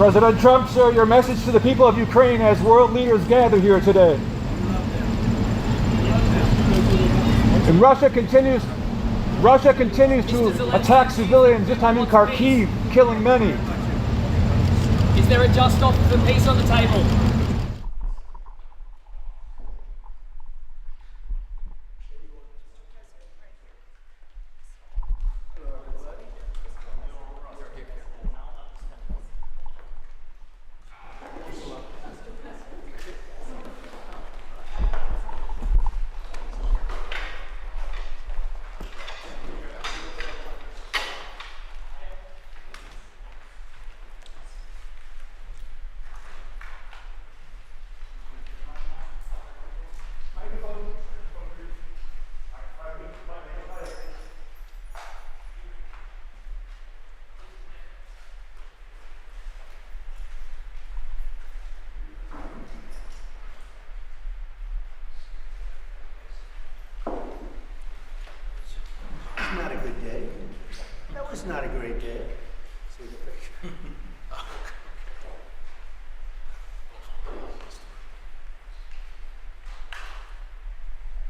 President Trump, sir, your message to the people of Ukraine as world leaders gather here today. And Russia continues to attack civilians, this time in Kharkiv, killing many. Is there a just offer for peace on the table? Not a good day. That was not a great day. See the picture.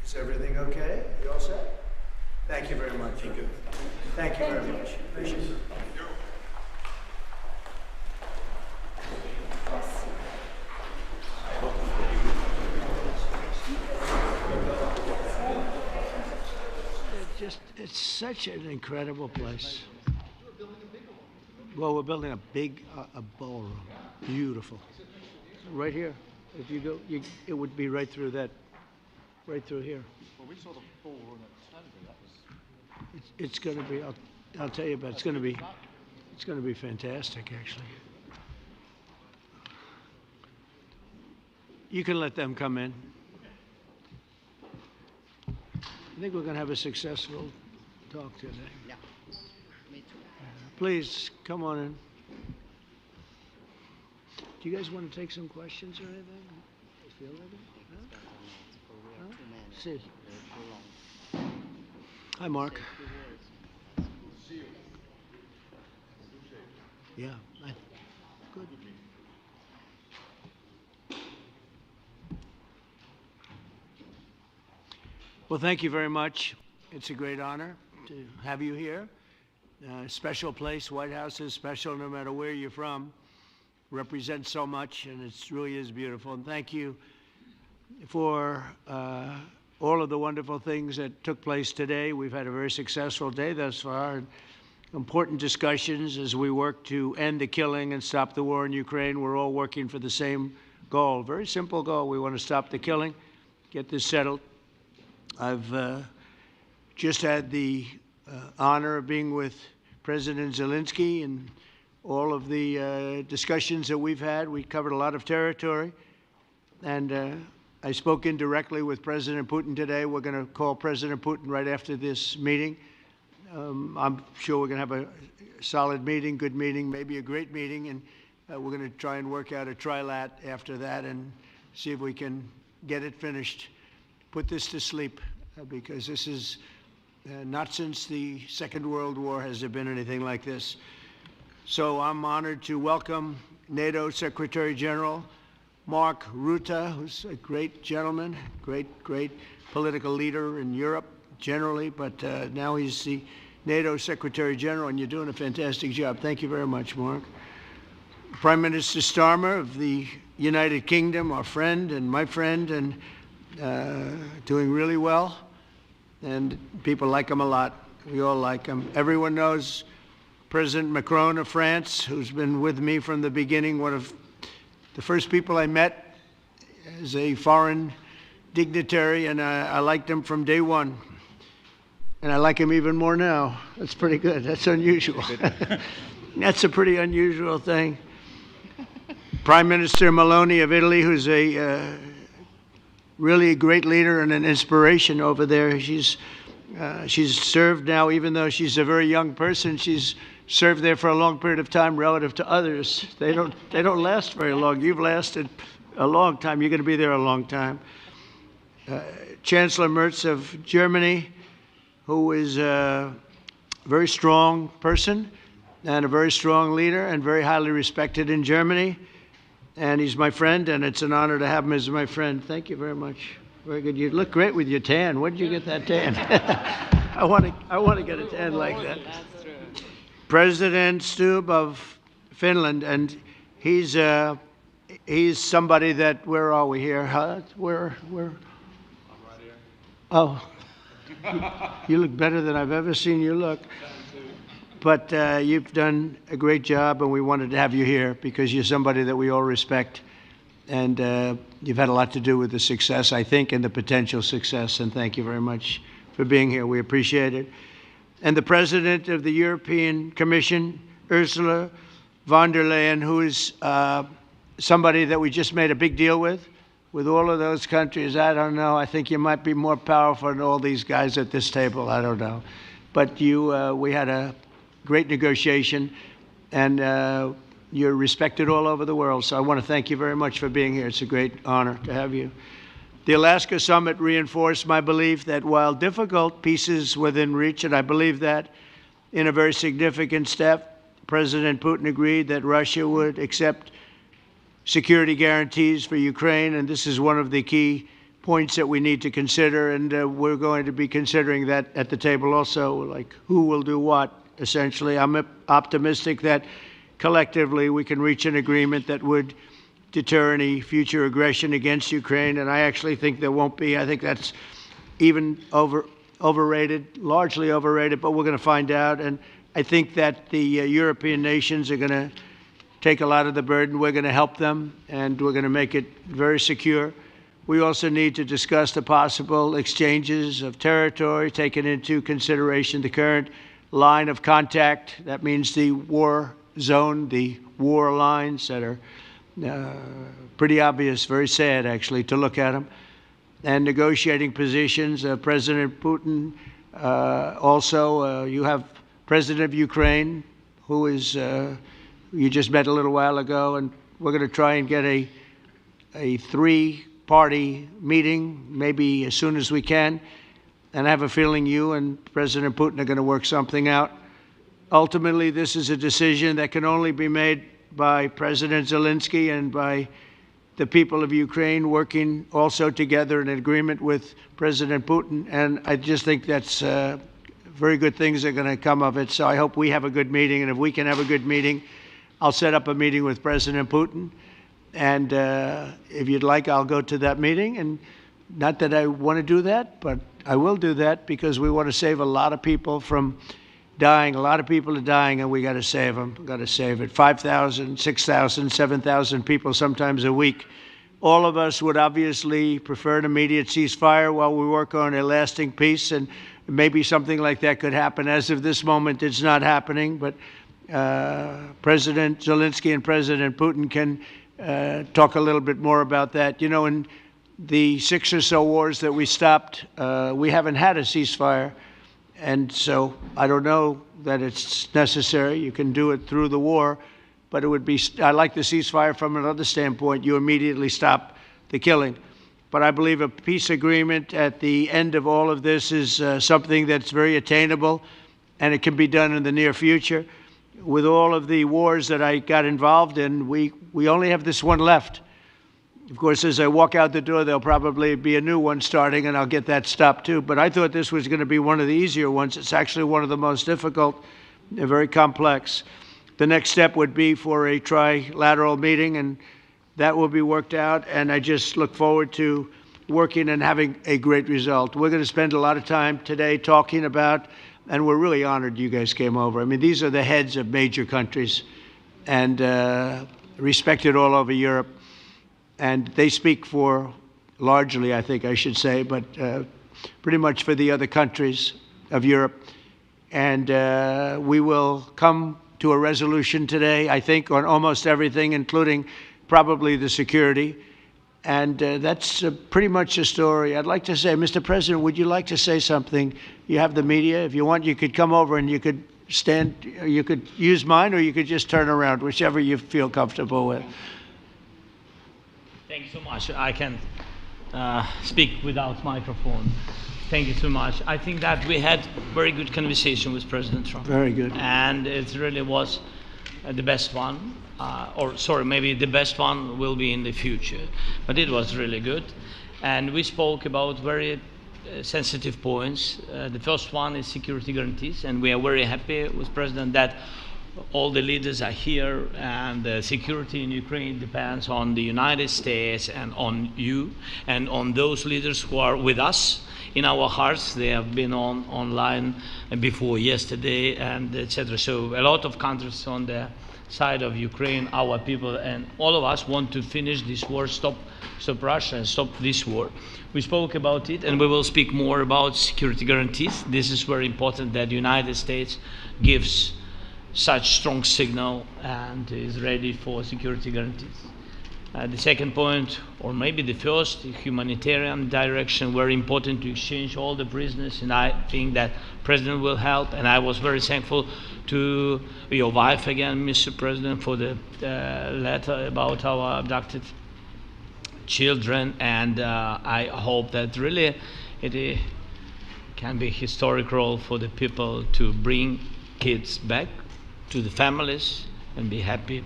Is everything okay? You all set? Thank you very much. Thank you. Thank you very much. Appreciate it. It's such an incredible place. Well, we're building a big a ballroom. Beautiful. Right here. If you go, it would be right through that, right through here. Well, we saw the ballroom at Stanley. That was. It's going to be. I'll tell you about. It's going to be fantastic, actually. You can let them come in. I think we're going to have a successful talk today. Yeah, me too. Please, come on in. Do you guys want to take some questions or anything? Feel ready? Huh? See. Hi, Mark. Yeah, good. Well, thank you very much. It's a great honor to have you here. Special place. White House is special no matter where you're from. Represents so much, and it really is beautiful. And thank you for all of the wonderful things that took place today. We've had a very successful day thus far. And important discussions as we work to end the killing and stop the war in Ukraine. We're all working for the same goal. Very simple goal. We want to stop the killing, get this settled. I've just had the honor of being with President Zelensky and all of the discussions that we've had. We covered a lot of territory, and I spoke indirectly with President Putin today. We're going to call President Putin right after this meeting. I'm sure we're going to have a solid meeting, good meeting, maybe a great meeting, and we're going to try and work out a trilat after that and see if we can get it finished. Put this to sleep, because this is not since the Second World War has there been anything like this. So I'm honored to welcome NATO Secretary General Mark Rutte, who's a great gentleman, great political leader in Europe generally, but now he's the NATO Secretary General, and you're doing a fantastic job. Thank you very much, Mark. Prime Minister Starmer of the United Kingdom, our friend and my friend, and doing really well, and people like him a lot. We all like him. Everyone knows President Macron of France, who's been with me from the beginning, one of the first people I met as a foreign dignitary, and I liked him from day one. And I like him even more now. That's pretty good. That's unusual. That's a pretty unusual thing. Prime Minister Meloni of Italy, who's a really a great leader and an inspiration over there. She's served now, even though she's a very young person, she's served there for a long period of time relative to others. They don't last very long. You've lasted a long time. You're going to be there a long time. Chancellor Merz of Germany, who is a very strong person, and a very strong leader and very highly respected in Germany. And he's my friend, and it's an honor to have him as my friend. Thank you very much. Very good. You look great with your tan. Where did you get that tan? I want to get a tan like that. That's true. President Stubb of Finland, and he's somebody that, where are we here? Huh? Where? I'm right here. Oh, you look better than I've ever seen you look. But you've done a great job, and we wanted to have you here because you're somebody that we all respect. And you've had a lot to do with the success, I think, and the potential success. And thank you very much for being here. We appreciate it. And the President of the European Commission, Ursula von der Leyen, who is somebody that we just made a big deal with all of those countries. I don't know. I think you might be more powerful than all these guys at this table. I don't know. But we had a great negotiation, and you're respected all over the world. So I want to thank you very much for being here. It's a great honor to have you. The Alaska Summit reinforced my belief that while difficult, peace is within reach, and I believe that in a very significant step, President Putin agreed that Russia would accept security guarantees for Ukraine, and this is one of the key points that we need to consider, and we're going to be considering that at the table also, like who will do what, essentially. I'm optimistic that collectively we can reach an agreement that would deter any future aggression against Ukraine, and I actually think there won't be. I think that's even overrated, largely overrated, but we're going to find out. And I think that the European nations are going to take a lot of the burden. We're going to help them, and we're going to make it very secure. We also need to discuss the possible exchanges of territory, taking into consideration the current line of contact. That means the war zone, the war lines that are pretty obvious, very sad, actually, to look at them. And negotiating positions. President Putin, also, you have President of Ukraine, who is, you just met a little while ago, and we're going to try and get a three-party meeting, maybe as soon as we can. And I have a feeling you and President Putin are going to work something out. Ultimately, this is a decision that can only be made by President Zelensky and by the people of Ukraine working also together in agreement with President Putin. And I just think that's very good things are going to come of it. So I hope we have a good meeting. And if we can have a good meeting, I'll set up a meeting with President Putin. And if you'd like, I'll go to that meeting. And not that I want to do that, but I will do that because we want to save a lot of people from dying. A lot of people are dying, and we got to save them. We got to save it. 5,000, 6,000, 7,000 people sometimes a week. All of us would obviously prefer an immediate ceasefire while we work on a lasting peace, and maybe something like that could happen. As of this moment, it's not happening, but President Zelensky and President Putin can talk a little bit more about that. You know, in the 6 or so wars that we stopped, we haven't had a ceasefire. And so I don't know that it's necessary. You can do it through the war, but it would be, I like the ceasefire from another standpoint. You immediately stop the killing. But I believe a peace agreement at the end of all of this is something that's very attainable, and it can be done in the near future. With all of the wars that I got involved in, we only have this one left. Of course, as I walk out the door, there'll probably be a new one starting, and I'll get that stopped too. But I thought this was going to be one of the easier ones. It's actually one of the most difficult. They're very complex. The next step would be for a trilateral meeting, and that will be worked out. And I just look forward to working and having a great result. We're going to spend a lot of time today talking about, and we're really honored you guys came over. I mean, these are the heads of major countries and respected all over Europe. And they speak for, largely, I think I should say, but pretty much for the other countries of Europe. And we will come to a resolution today, I think, on almost everything, including probably the security. And that's pretty much the story. I'd like to say, Mr. President, would you like to say something? You have the media. If you want, you could come over and you could stand, you could use mine, or you could just turn around, whichever you feel comfortable with. Thank you so much. I can speak without microphone. Thank you so much. I think that we had very good conversation with President Trump. Very good. And it really was the best one. Maybe the best one will be in the future. But it was really good. And we spoke about very sensitive points. The first one is security guarantees. And we are very happy with President that all the leaders are here, and the security in Ukraine depends on the United States and on you and on those leaders who are with us in our hearts. They have been online before yesterday, and etc. So a lot of countries on the side of Ukraine, our people, and all of us want to finish this war, stop Russia and stop this war. We spoke about it, and we will speak more about security guarantees. This is very important that the United States gives such strong signal and is ready for security guarantees. The second point, or maybe the first, humanitarian direction, very important to exchange all the prisoners, and I think that President will help. And I was very thankful to your wife again, Mr. President, for the letter about our abducted children, and I hope that really it can be a historic role for the people to bring kids back to the families and be happy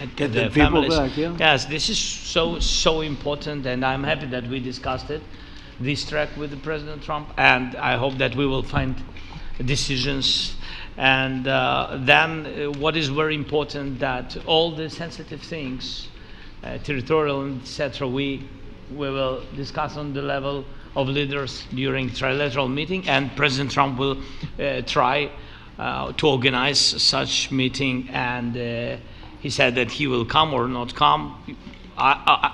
and Get their the people families. back, yeah. Yes, this is so important, and I'm happy that we discussed it, this track with the President Trump, and I hope that we will find decisions. And then what is very important, that all the sensitive things, territorial, etc., we will discuss on the level of leaders during trilateral meeting, and President Trump will try to organize such meeting, and he said that he will come or not come.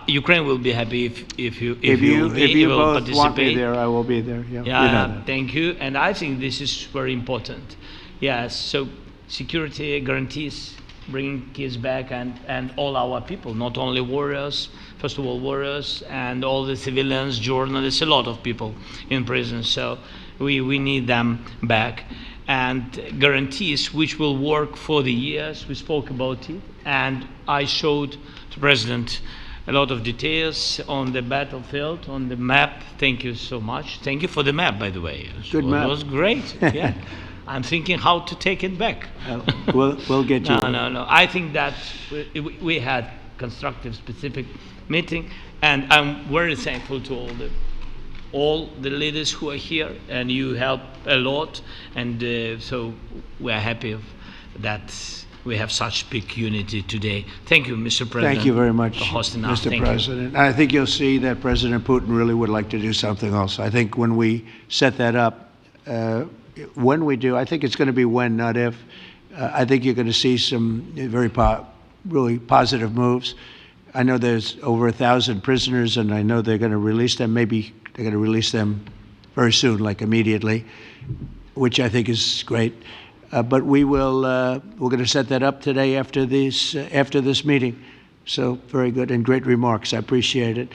Ukraine will be happy if you will both participate. want me there, I will be there. Yeah, Yeah, you know that. thank you. And I think this is very important. Yes, so security guarantees, bringing kids back, and all our people, not only warriors, first of all warriors, and all the civilians, journalists, a lot of people in prison. So we need them back. And guarantees which will work for the years. We spoke about it, and I showed the President a lot of details on the battlefield, on the map. Thank you so much. Thank you for the map, by the way. Good map. It was great. Yeah. I'm thinking how to take it back. We'll get you. No. I think that we had constructive, specific meeting, and I'm very thankful to all the leaders who are here, and you help a lot, and so we are happy that we have such big unity today. Thank you, Mr. President. Thank you very much, for hosting us. Mr. Thank President. I think you'll see that President Putin really would like to do something else. I think when we set that up, when we do, I think it's going to be when, not if. I think you're going to see some really positive moves. I know there's over 1,000 prisoners, and I know they're going to release them. Maybe they're going to release them very soon, like immediately, which I think is great. But we're going to set that up today after this meeting. So very good and great remarks. I appreciate it.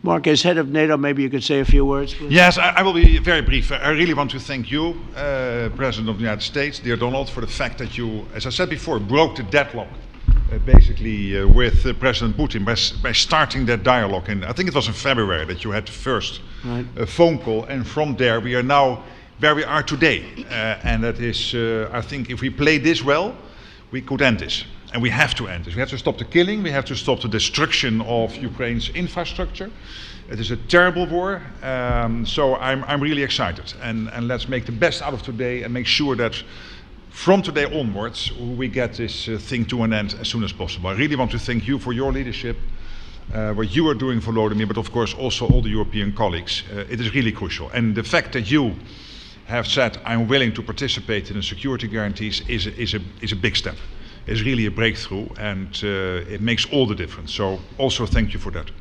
Mark, as head of NATO, maybe you could say a few words, please. Yes, I will be very brief. I really want to thank you, President of the United States, dear Donald, for the fact that you, as I said before, broke the deadlock basically with President Putin by starting that dialogue. And I think it was in February that you had the first phone call, and from there we are now where we are today. And that is, I think if we play this well, we could end this. And we have to end this. We have to stop the killing. We have to stop the destruction of Ukraine's infrastructure. It is a terrible war. So I'm really excited. And let's make the best out of today and make sure that from today onwards we get this thing to an end as soon as possible. I really want to thank you for your leadership, what you are doing for Volodymyr, but of course also all the European colleagues. It is really crucial. And the fact that you have said I'm willing to participate in the security guarantees is a big step. It's really a breakthrough, and it makes all the difference. So also thank you for that.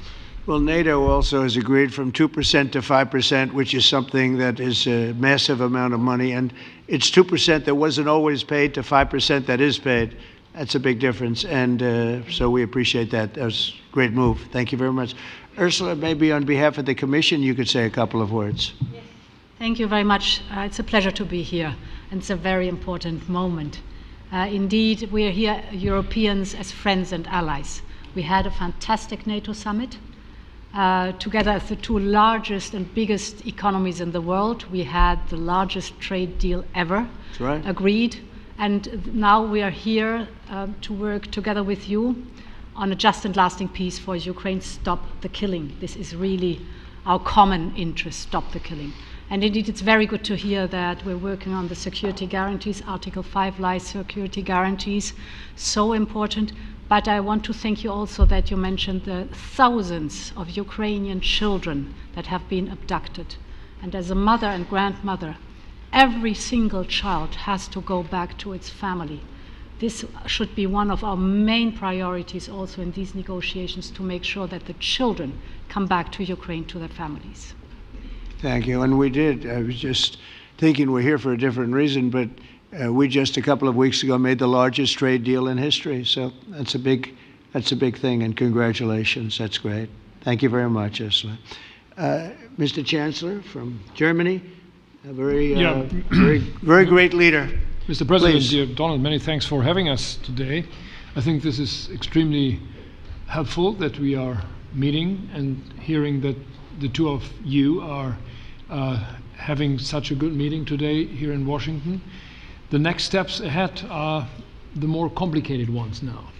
Well, NATO also has agreed from 2% to 5%, which is something that is a massive amount of money. And it's 2% that wasn't always paid to 5% that is paid. That's a big difference. And so we appreciate that. That was a great move. Thank you very much. Ursula, maybe on behalf of the Commission, you could say a couple of words. Yes. Thank you very much. It's a pleasure to be here. And it's a very important moment. Indeed, we are here, Europeans, as friends and allies. We had a fantastic NATO summit. Together as the two largest and biggest economies in the world, we had the largest trade deal ever agreed. And now we are here to work together with you on a just and lasting peace for Ukraine. Stop the killing. This is really our common interest, stop the killing. And indeed, it's very good to hear that we're working on the security guarantees, Article 5 life security guarantees, so important. But I want to thank you also that you mentioned the thousands of Ukrainian children that have been abducted. And as a mother and grandmother, every single child has to go back to its family. This should be one of our main priorities also in these negotiations, to make sure that the children come back to Ukraine, to their families. Thank you. And we did. I was just thinking we're here for a different reason, but we just a couple of weeks ago made the largest trade deal in history. So that's a big thing, and congratulations. That's great. Thank you very much, Ursula. Mr. Chancellor from Germany, a very great leader. Mr. President, Please. dear Donald, many thanks for having us today. I think this is extremely helpful that we are meeting and hearing that the two of you are having such a good meeting today here in Washington. The next steps ahead are the more complicated ones now.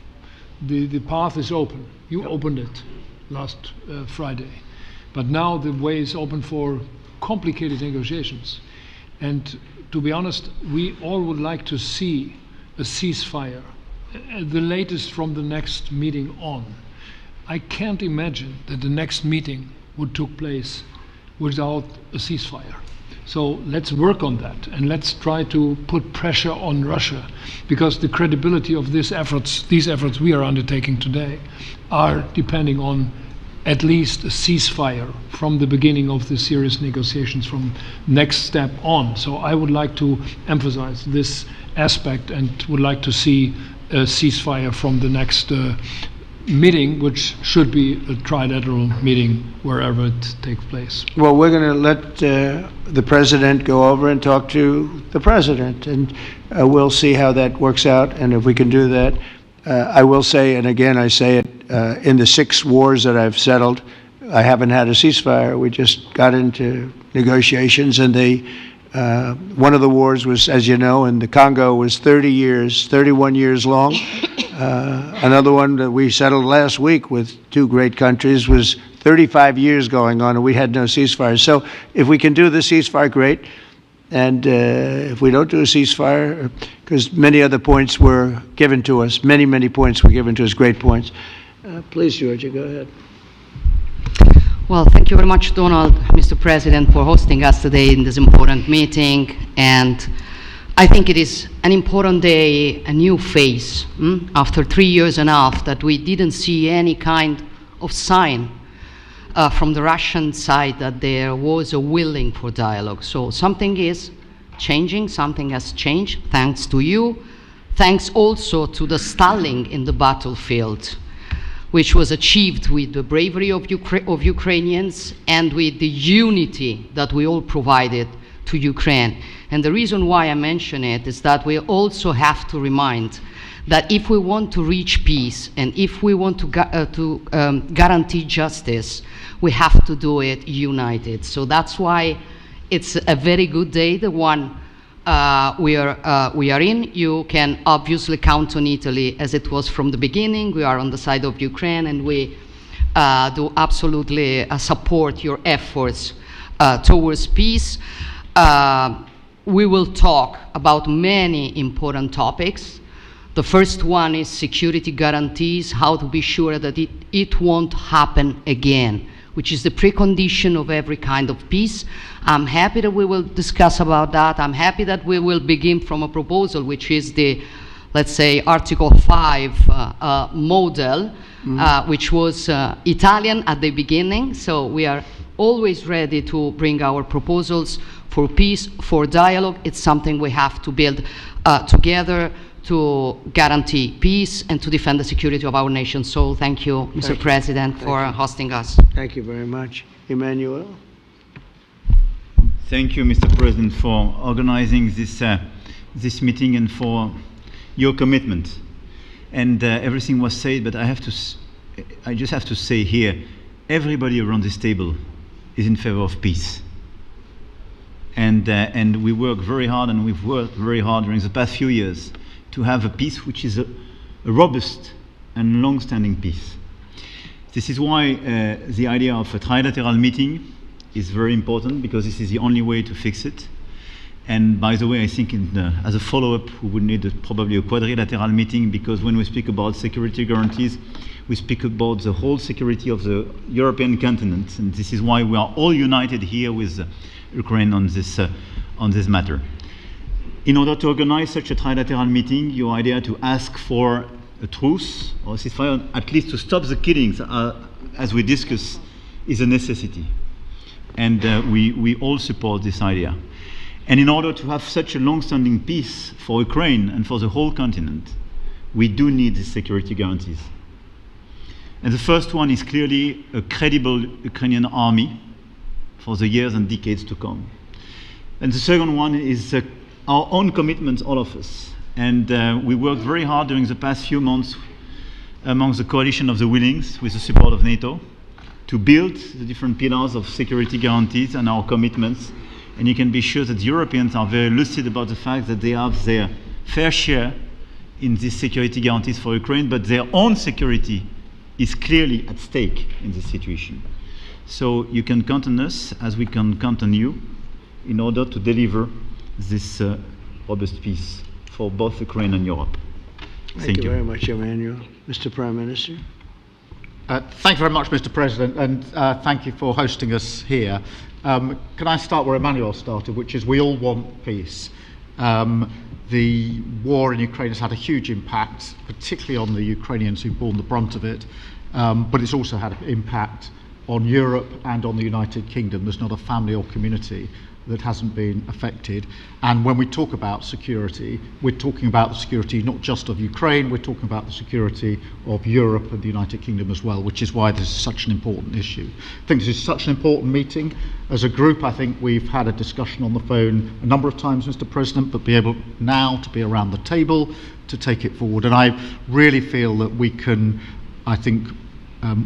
The path is open. You opened it last Friday. But now the way is open for complicated negotiations. And to be honest, we all would like to see a ceasefire, the latest from the next meeting on. I can't imagine that the next meeting would take place without a ceasefire. So let's work on that, and let's try to put pressure on Russia, because the credibility of these efforts we are undertaking today, are depending on at least a ceasefire from the beginning of the serious negotiations from next step on. So I would like to emphasize this aspect and would like to see a ceasefire from the next meeting, which should be a trilateral meeting wherever it takes place. Well, we're going to let the president go over and talk to the president, and we'll see how that works out, and if we can do that. I will say, and again I say it, in the 6 wars that I've settled, I haven't had a ceasefire. We just got into negotiations, and one of the wars was, as you know, in the Congo was 31 years long. Another one that we settled last week with 2 great countries was 35 years going on, and we had no ceasefire. So if we can do the ceasefire, great. And if we don't do a ceasefire, because many other points were given to us, many points were given to us, great points. Please, Georgia, go ahead. Well, thank you very much, Donald, Mr. President, for hosting us today in this important meeting. And I think it is an important day, a new phase, after 3 years and a half that we didn't see any kind of sign from the Russian side that there was a willing for dialogue. So something is changing, something has changed, thanks to you. Thanks also to the stalling in the battlefield, which was achieved with the bravery of Ukrainians and with the unity that we all provided to Ukraine. And the reason why I mention it is that we also have to remind that if we want to reach peace and if we want to guarantee justice, we have to do it united. So that's why it's a very good day, the one we are in. You can obviously count on Italy as it was from the beginning. We are on the side of Ukraine, and we do absolutely support your efforts towards peace. We will talk about many important topics. The first one is security guarantees, how to be sure that it won't happen again, which is the precondition of every kind of peace. I'm happy that we will discuss about that. I'm happy that we will begin from a proposal, which is the, let's say, Article 5 model, which was Italian at the beginning. So we are always ready to bring our proposals for peace, for dialogue. It's something we have to build together to guarantee peace and to defend the security of our nation. So thank you, Mr. President, for hosting us. Thank you very much. Emmanuel? Thank you, Mr. President, for organizing this meeting and for your commitment. And everything was said, but I just have to say here, everybody around this table is in favor of peace. And we work very hard, and we've worked very hard during the past few years to have a peace which is a robust and long-standing peace. This is why the idea of a trilateral meeting is very important, because this is the only way to fix it. And by the way, I think as a follow-up, we would need probably a quadrilateral meeting, because when we speak about security guarantees, we speak about the whole security of the European continent. And this is why we are all united here with Ukraine on this matter. In order to organize such a trilateral meeting, your idea to ask for a truce or a ceasefire, at least to stop the killings, as we discussed, is a necessity. And we all support this idea. And in order to have such a long-standing peace for Ukraine and for the whole continent, we do need these security guarantees. And the first one is clearly a credible Ukrainian army for the years and decades to come. And the second one is our own commitment, all of us. And we worked very hard during the past few months amongst the coalition of the willings, with the support of NATO, to build the different pillars of security guarantees and our commitments. And you can be sure that the Europeans are very lucid about the fact that they have their fair share in these security guarantees for Ukraine, but their own security is clearly at stake in this situation. So you can count on us, as we can count on you, in order to deliver this robust peace for both Ukraine and Europe. Thank you very much, Emmanuel. Mr. Prime Minister. Thank you very much, Mr. President, and thank you for hosting us here. Can I start where Emmanuel started, which is we all want peace. The war in Ukraine has had a huge impact, particularly on the Ukrainians who've borne the brunt of it, but it's also had an impact on Europe and on the United Kingdom. There's not a family or community that hasn't been affected. And when we talk about security, we're talking about the security not just of Ukraine, we're talking about the security of Europe and the United Kingdom as well, which is why this is such an important issue. I think this is such an important meeting. As a group, I think we've had a discussion on the phone a number of times, Mr. President, but be able now to be around the table to take it forward. And I really feel that we can, I think,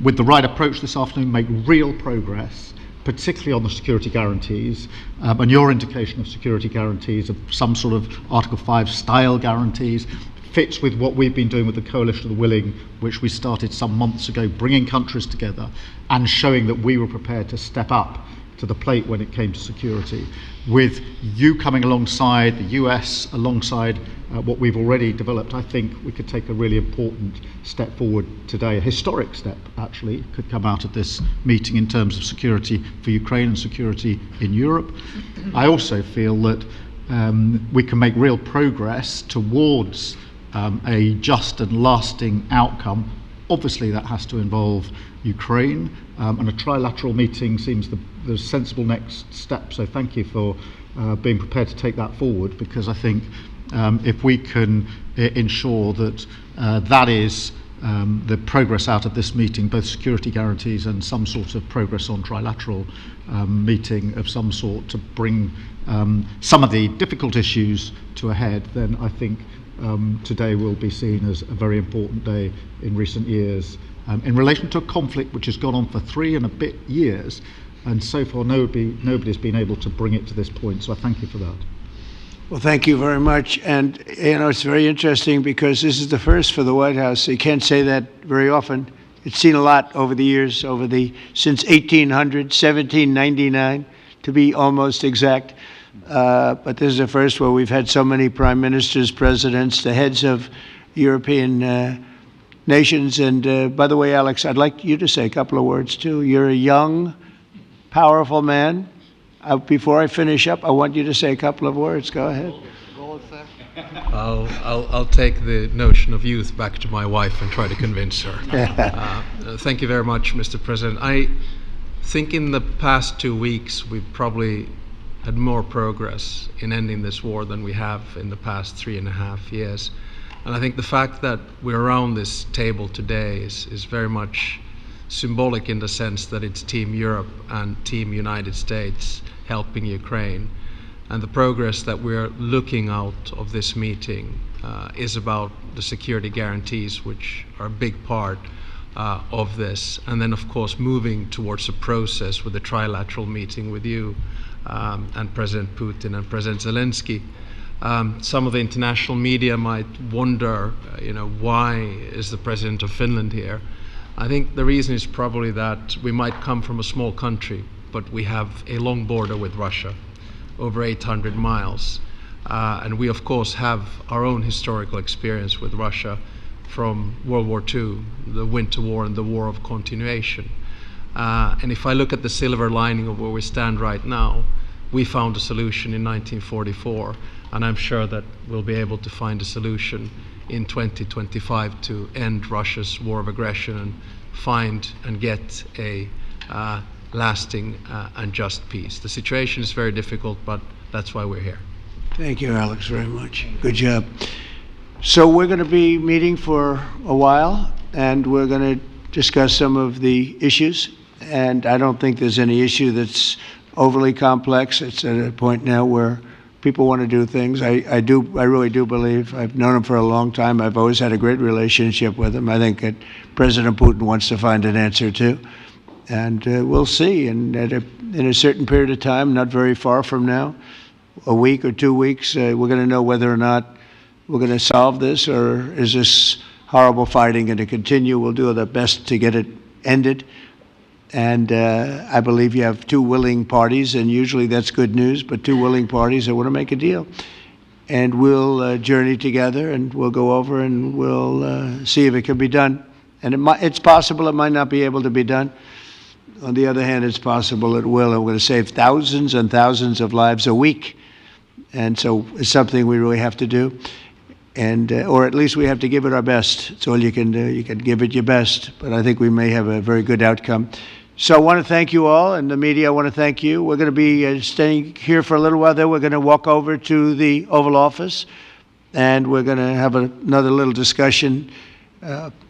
with the right approach this afternoon, make real progress, particularly on the security guarantees, and your indication of security guarantees of some sort of Article 5 style guarantees fits with what we've been doing with the Coalition of the Willing, which we started some months ago, bringing countries together and showing that we were prepared to step up to the plate when it came to security. With you coming alongside, the US alongside what we've already developed, I think we could take a really important step forward today. A historic step, actually, could come out of this meeting in terms of security for Ukraine and security in Europe. I also feel that we can make real progress towards a just and lasting outcome. Obviously, that has to involve Ukraine, and a trilateral meeting seems the sensible next step. So thank you for being prepared to take that forward, because I think if we can ensure that that is the progress out of this meeting, both security guarantees and some sort of progress on trilateral meeting of some sort to bring some of the difficult issues to a head, then I think today will be seen as a very important day in recent years in relation to a conflict which has gone on for 3 and a bit years, and so far nobody's been able to bring it to this point. So I thank you for that. Well, thank you very much. And, you know, it's very interesting because this is the first for the White House. You can't say that very often. It's seen a lot over the years, since 1800, 1799, to be almost exact. But this is the first where we've had so many prime ministers, presidents, the heads of European nations. And by the way, Alex, I'd like you to say a couple of words too. You're a young, powerful man. Before I finish up, I want you to say a couple of words. Go ahead. I'll take the notion of youth back to my wife and try to convince her. Thank you very much, Mr. President. I think in the past 2 weeks we've probably had more progress in ending this war than we have in the past 3.5 years. And I think the fact that we're around this table today is very much symbolic in the sense that it's Team Europe and Team United States helping Ukraine. And the progress that we're looking out of this meeting is about the security guarantees, which are a big part of this, and then of course moving towards a process with a trilateral meeting with you and President Putin and President Zelensky. Some of the international media might wonder, why is the President of Finland here? I think the reason is probably that we might come from a small country, but we have a long border with Russia, over 800 miles. And we of course have our own historical experience with Russia from World War II, the Winter War and the War of Continuation. And if I look at the silver lining of where we stand right now, we found a solution in 1944, and I'm sure that we'll be able to find a solution in 2025 to end Russia's war of aggression and find and get a lasting and just peace. The situation is very difficult, but that's why we're here. Thank you, Alex, very much. Good job. So we're going to be meeting for a while, and we're going to discuss some of the issues. And I don't think there's any issue that's overly complex. It's at a point now where people want to do things. I really do believe. I've known him for a long time. I've always had a great relationship with him. I think that President Putin wants to find an answer too. And we'll see. And in a certain period of time, not very far from now, a week or 2 weeks, we're going to know whether or not we're going to solve this, or is this horrible fighting going to continue. We'll do our best to get it ended. And I believe you have two willing parties, and usually that's good news, but two willing parties that want to make a deal. And we'll journey together, and we'll go over, and we'll see if it can be done. And it's possible it might not be able to be done. On the other hand, it's possible it will, and we're going to save thousands and thousands of lives a week. And so it's something we really have to do. And, or at least we have to give it our best. It's all you can do. You can give it your best, but I think we may have a very good outcome. So I want to thank you all, and the media, I want to thank you. We're going to be staying here for a little while. Then we're going to walk over to the Oval Office, and we're going to have another little discussion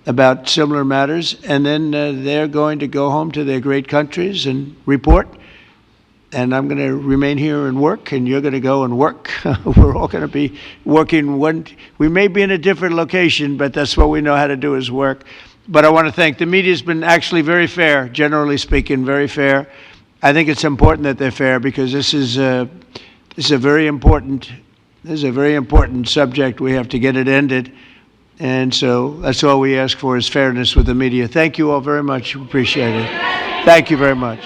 about similar matters. And then they're going to go home to their great countries and report. And I'm going to remain here and work, and you're going to go and work. We're all going to be working. We may be in a different location, but that's what we know how to do is work. But I want to thank the media. Has been actually very fair, generally speaking, very fair. I think it's important that they're fair, because this is a very important subject. We have to get it ended, and so that's all we ask for is fairness with the media. Thank you all very much. Appreciate it. Thank you very much.